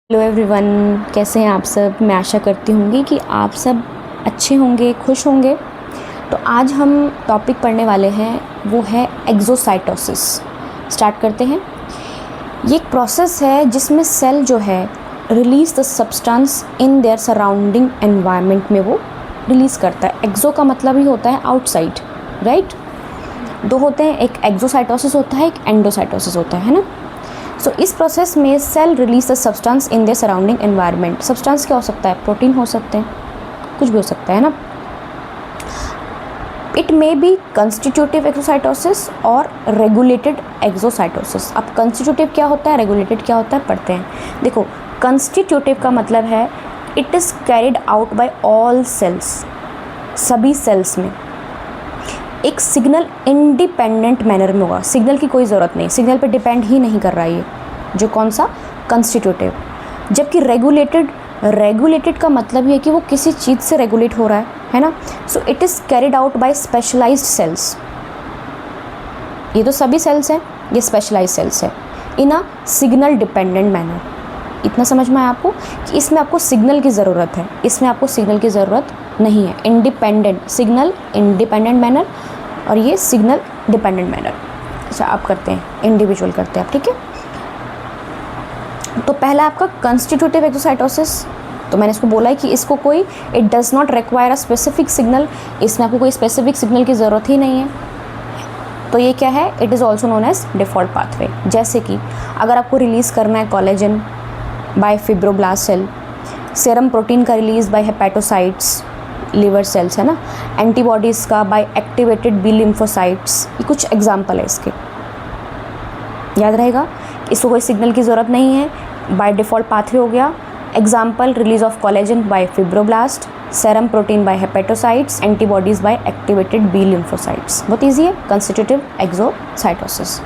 Hello everyone, कैसे हैं आप सब। मैं आशा करती होंगी कि आप सब अच्छे होंगे, खुश होंगे। तो आज हम टॉपिक पढ़ने वाले हैं, वो है एक्सोसाइटोसिस। स्टार्ट करते हैं। ये एक प्रोसेस है जिसमें सेल जो है release the substance in their surrounding environment में वो रिलीज़ करता है। एक्सो का मतलब ही होता है आउटसाइड, राइट। दो होते हैं, एक एक्सोसाइटोसिस होता है, एक एंडोसाइटोसिस होता है ना। सो इस प्रोसेस में cell release the substance in their surrounding environment. Substance क्या हो सकता है? प्रोटीन हो सकते हैं, कुछ भी हो सकता है ना। It may be constitutive exocytosis और रेगुलेटेड एक्सोसाइटोसिस। अब कंस्टिट्यूटिव क्या होता है, रेगुलेटेड क्या होता है, पढ़ते हैं। देखो, कंस्टिट्यूटिव का मतलब है it is carried out by all cells, सभी सेल्स में एक सिग्नल इंडिपेंडेंट मैनर में होगा। सिग्नल की कोई ज़रूरत नहीं, सिग्नल पे डिपेंड ही नहीं कर रहा है ये जो कौन सा, कंस्टिट्यूटिव। जबकि रेगुलेटेड का मतलब ये है कि वो किसी चीज़ से रेगुलेट हो रहा है ना। So it is carried out by specialised cells. ये तो सभी सेल्स हैं, ये स्पेशलाइज्ड सेल्स है in a signal dependent manner. इतना समझ में आया आपको कि इसमें आपको सिग्नल की ज़रूरत है, इसमें आपको सिग्नल की ज़रूरत नहीं है। इंडिपेंडेंट सिग्नल, इंडिपेंडेंट मैनर, और ये सिग्नल डिपेंडेंट मैनर। अच्छा, आप करते हैं, इंडिविजुअल करते हैं आप, ठीक है। तो पहला आपका कंस्टिट्यूटिव एक्सोसाइटोसिस। तो मैंने इसको बोला है कि इसको कोई, it does not require a specific signal. इसमें आपको कोई स्पेसिफिक सिग्नल की ज़रूरत ही नहीं है। तो ये क्या है, it is also known as default pathway. जैसे कि अगर आपको रिलीज़ करना है collagen by fibroblast cell, serum protein का release by hepatocytes, liver cells है ना, एंटीबॉडीज़ का बाय एक्टिवेटेड बी लिम्फोसाइट्स, ये कुछ एग्जाम्पल है इसके। याद रहेगा, इसको कोई सिग्नल की ज़रूरत नहीं है, बाय डिफ़ॉल्ट पाथवे हो गया। Example, release of collagen by fibroblast, serum protein by hepatocytes, antibodies by activated B lymphocytes. बहुत ईजी है, constitutive exocytosis.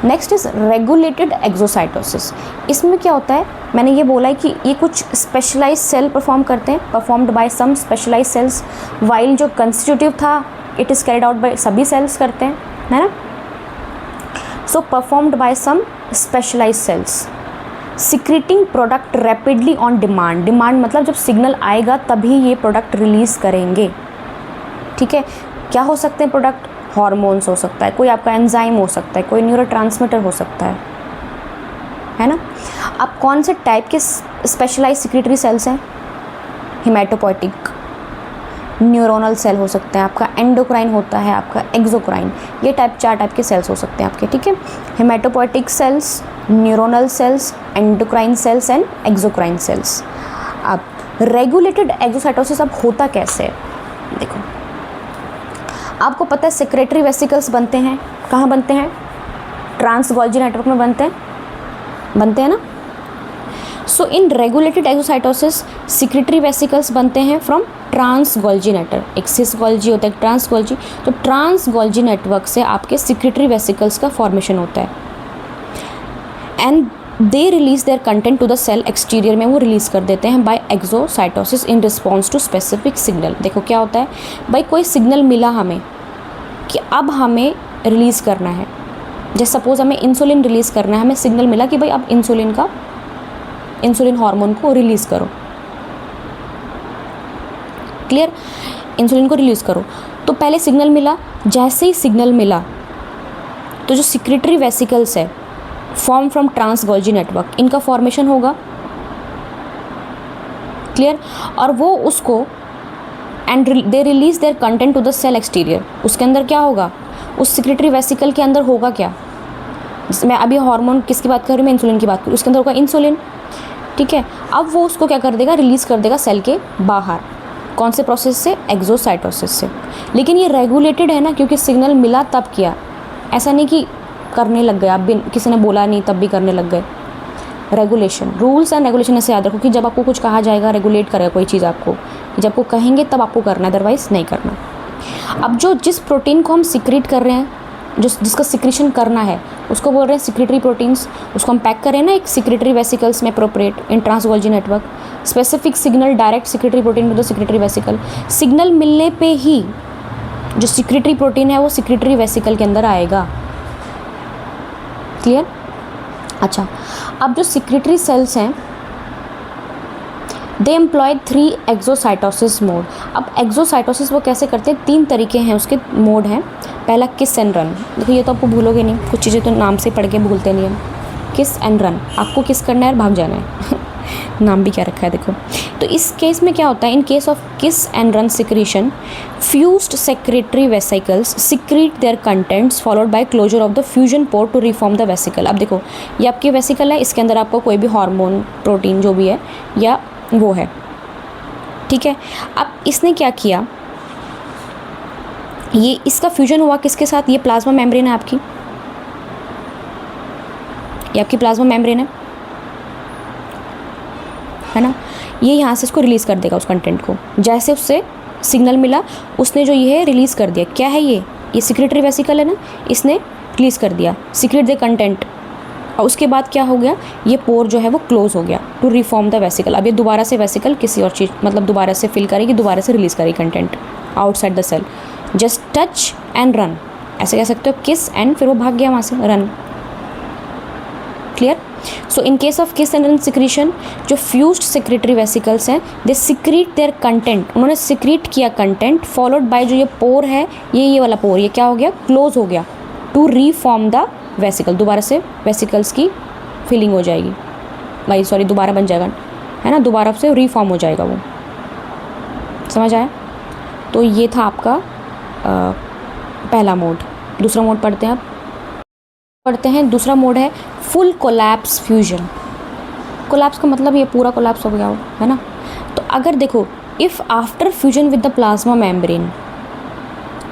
Next is regulated exocytosis. इसमें क्या होता है, मैंने ये बोला है कि ये कुछ स्पेशलाइज सेल परफॉर्म करते हैं, performed by some specialise cells, while जो कंस्टिट्यूटिव था it is carried out by सभी सेल्स करते हैं, है ना। So performed by some specialise cells, secreting product rapidly on demand. Demand मतलब जब सिग्नल आएगा तभी ये प्रोडक्ट रिलीज़ करेंगे, ठीक है। क्या हो सकते हैं प्रोडक्ट? हार्मोन्स हो सकता है, कोई आपका एंजाइम हो सकता है, कोई न्यूरोट्रांसमीटर हो सकता है ना। अब कौन से टाइप के स्पेशलाइज सिक्रेटरी सेल्स हैं? हिमेटोपोइटिक, न्यूरोनल सेल हो सकते हैं, आपका एंडोक्राइन होता है, आपका एक्सोक्राइन। ये चार टाइप के सेल्स हो सकते हैं आपके, ठीक है। Haematopoietic cells, neuronal cells, endocrine cells and exocrine cells. अब रेगुलेटेड एक्सोसाइटोसिस अब होता कैसे है, देखो। आपको पता है सेक्रेटरी वेसिकल्स बनते हैं, कहाँ बनते हैं? ट्रांस गोल्जी नेटवर्क में बनते हैं ना। सो इन रेगुलेटेड एक्सोसाइटोसिस सेक्रेटरी वेसिकल्स बनते हैं फ्रॉम ट्रांस गोल्जी नेटवर्क। एक सिस गोल्जी होता है, एक ट्रांस गोल्जी। तो ट्रांस गोल्जी नेटवर्क से आपके सेक्रेटरी वेसिकल्स का फॉर्मेशन होता है and they release their content to the cell exterior में वो रिलीज़ कर देते हैं by exocytosis in response to specific signal. देखो क्या होता है भाई, कोई सिग्नल मिला हमें कि अब हमें रिलीज़ करना है। जैसे सपोज हमें इंसुलिन रिलीज़ करना है, हमें सिग्नल मिला कि भाई अब इंसुलिन हार्मोन को रिलीज़ करो, क्लियर, इंसुलिन को रिलीज़ करो। तो पहले सिग्नल मिला, जैसे ही सिग्नल मिला तो जो सेक्रेटरी वेसिकल्स है form from trans Golgi network, इनका फॉर्मेशन होगा, क्लियर। और वो उसको and they release their content to the cell exterior. उसके अंदर क्या होगा, उस सेक्रेटरी वेसिकल के अंदर होगा क्या? मैं अभी हार्मोन किसकी बात कर रही हूँ, मैं इंसुलिन की बात कर रही हूँ। उसके अंदर होगा इंसुलिन, ठीक है। अब वो उसको क्या कर देगा, रिलीज़ कर देगा सेल के बाहर। कौन से प्रोसेस से? एक्सोसाइटोसिस से। लेकिन ये रेगुलेटेड है ना, क्योंकि सिग्नल मिला तब किया। ऐसा नहीं कि करने लग गए, अब किसी ने बोला नहीं तब भी करने लग गए। रेगुलेशन, रूल्स एंड रेगुलेशन ऐसे याद रखो कि जब आपको कुछ कहा जाएगा, रेगुलेट करेगा कोई चीज़ आपको, जब आपको कहेंगे तब आपको करना है, अदरवाइज़ नहीं करना। अब जिस प्रोटीन को हम सिक्रीट कर रहे हैं, जिसका सिक्रीशन करना है, उसको बोल रहे हैं सिक्रेटरी प्रोटीन्स। उसको हम पैक करें ना एक सिक्रेटरी वेसिकल्स में appropriate in trans Golgi network. Specific signal direct secretory protein to the secretory vesicle. Signal मिलने पे ही जो सिक्रेटरी प्रोटीन है वो सिक्रेटरी वेसिकल के अंदर आएगा, क्लियर। अच्छा, अब जो सिक्रेटरी सेल्स हैं दे एम्प्लॉय 3 एक्सोसाइटोसिस मोड। अब एक्सोसाइटोसिस वो कैसे करते हैं, 3 तरीके हैं उसके मोड हैं। पहला किस एंड रन, देखो ये तो आपको भूलोगे नहीं, कुछ चीज़ें तो नाम से पढ़ के भूलते नहीं हम। किस एंड रन, आपको किस करना है और भाग जाना है नाम भी क्या रखा है देखो। तो इस केस में क्या होता है, in case of kiss and run secretion, fused secretory vesicles secrete their contents followed by closure of the fusion pore to reform the vesicle. अब देखो ये आपकी वेसिकल है, इसके अंदर आपको कोई भी हार्मोन, प्रोटीन जो भी है या वो है, ठीक है। अब इसने क्या किया, ये इसका फ्यूजन हुआ किसके साथ, ये प्लाज्मा मेम्ब्रेन है आपकी, ये आपकी प्लाज्मा मेम्ब्रेन है ना। ये यहाँ से इसको रिलीज़ कर देगा उस कंटेंट को, जैसे उससे सिग्नल मिला उसने जो ये है रिलीज़ कर दिया। क्या है ये सिक्रेटरी वेसिकल है ना, इसने रिलीज़ कर दिया सिक्रेट द कंटेंट, और उसके बाद क्या हो गया, ये पोर जो है वो क्लोज हो गया टू रिफॉर्म द वेसिकल। अब ये दोबारा से वेसिकल किसी और चीज़ मतलब दोबारा से फिल करेगी, दोबारा से रिलीज़ करेगी content outside the cell. Just touch and run, ऐसे कह सकते हो, किस एंड फिर वो भाग गया वहाँ से, run. Clear. So in case of kiss and run secretion, जो फ्यूज्ड सेक्रेटरी वेसिकल्स हैं, दे सिक्रीट देयर कंटेंट, उन्होंने सिक्रीट किया कंटेंट, फॉलोड बाय जो ये पोर है, ये वाला पोर, ये क्या हो गया, क्लोज हो गया, टू रीफॉर्म द वेसिकल, दोबारा से वेसिकल्स की फिलिंग हो जाएगी, भाई सॉरी दोबारा बन जाएगा, है ना, दोबारा से रीफॉर्म हो जाएगा वो। समझ आया। तो ये था आपका पहला मोड। दूसरा मोड पढ़ते हैं अब, दूसरा मोड है फुल कोलैप्स फ्यूजन। कोलैप्स का मतलब ये पूरा कोलैप्स हो गया हो, है ना। तो अगर देखो, if after fusion with the plasma membrane,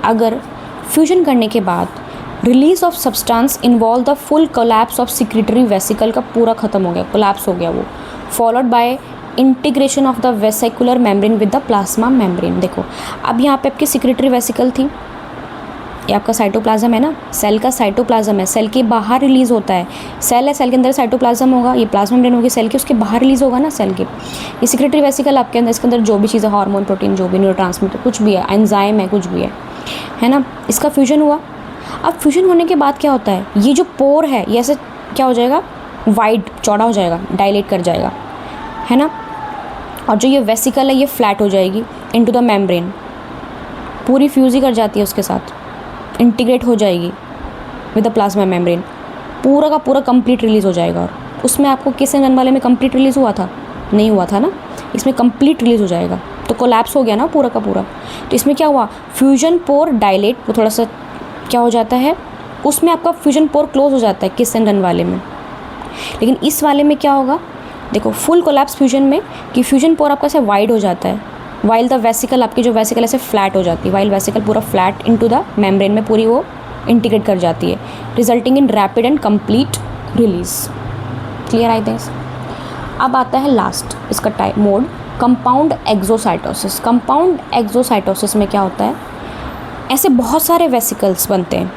अगर फ्यूजन करने के बाद release of substance involve the full collapse of secretory vesicle का पूरा ख़त्म हो गया, कोलैप्स हो गया वो, followed by integration of the vesicular membrane with the plasma membrane. देखो अब यहाँ पे आपकी सिक्रेटरी वेसिकल थी, ये आपका साइटोप्लाज्म है ना, सेल का साइटोप्लाज्म है, सेल के बाहर रिलीज़ होता है, सेल है, सेल के अंदर साइटोप्लाज्म होगा, ये प्लाज्मा मेम्ब्रेन होगी सेल की, उसके बाहर रिलीज़ होगा ना सेल के। ये सिक्रेटरी वेसिकल आपके अंदर, इसके अंदर जो भी चीज़ें, हार्मोन, प्रोटीन, जो भी न्यूरोट्रांसमीटर कुछ भी है, एंजाइम है, कुछ भी है ना, इसका फ्यूजन हुआ। अब फ्यूजन होने के बाद क्या होता है, ये जो पोर है ये ऐसे क्या हो जाएगा, वाइड, चौड़ा हो जाएगा, डायलेट कर जाएगा, है ना। और जो ये वेसिकल है ये फ्लैट हो जाएगी इनटू द मेम्ब्रेन, पूरी फ्यूज ही कर जाती है उसके साथ, इंटीग्रेट हो जाएगी विद द प्लाज्मा मेम्ब्रेन, पूरा का पूरा कंप्लीट रिलीज़ हो जाएगा। और उसमें आपको किस एंड रन वाले में कंप्लीट रिलीज़ हुआ था, नहीं हुआ था ना, इसमें कंप्लीट रिलीज़ हो जाएगा, तो कोलैप्स हो गया ना पूरा का पूरा। तो इसमें क्या हुआ, फ्यूजन पोर डायलेट, वो थोड़ा सा क्या हो जाता है, उसमें आपका फ्यूजन पोर क्लोज हो जाता है किस एंड रन वाले में। लेकिन इस वाले में क्या होगा, देखो फुल कोलैप्स फ्यूजन में कि फ्यूजन पोर आपका ऐसे वाइड हो जाता है, वाइल द वेसिकल, आपकी जो वेसिकल ऐसे फ्लैट हो जाती है, वाइल वेसिकल पूरा फ्लैट इनटू द मेम्ब्रेन में पूरी वो इंटीग्रेट कर जाती है, resulting in rapid and complete release. Clear I this. अब आता है लास्ट इसका type mode, compound exocytosis. Compound exocytosis में क्या होता है, ऐसे बहुत सारे वेसिकल्स बनते हैं,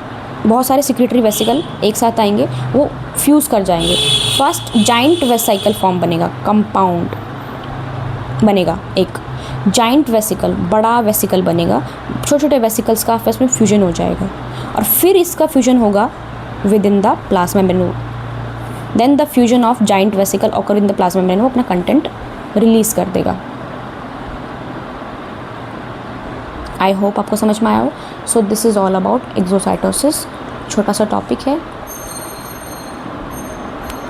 बहुत सारे सिक्रेटरी वेसिकल एक साथ आएंगे, वो फ्यूज़ कर जाएंगे, फर्स्ट जाइंट वेसिकल फॉर्म बनेगा, कंपाउंड बनेगा, एक जाइंट वेसिकल, बड़ा वेसिकल बनेगा, छोटे छोटे वेसिकल्स का आपस में फ्यूजन हो जाएगा, और फिर इसका फ्यूजन होगा with in the plasma membrane, then the fusion of giant vesicle occur in the plasma membrane, वो अपना कंटेंट रिलीज़ कर देगा। आई होप आपको समझ में आया हो। So this is all about exocytosis, छोटा सा टॉपिक है,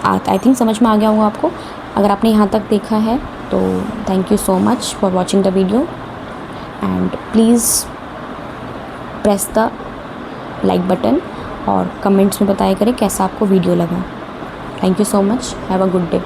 आई थिंक समझ में आ गया होगा आपको। अगर आपने यहाँ तक देखा है तो thank you so much for watching the video, and please press the like button और कमेंट्स में बताया करें कैसा आपको वीडियो लगा। Thank you so much, have a good day.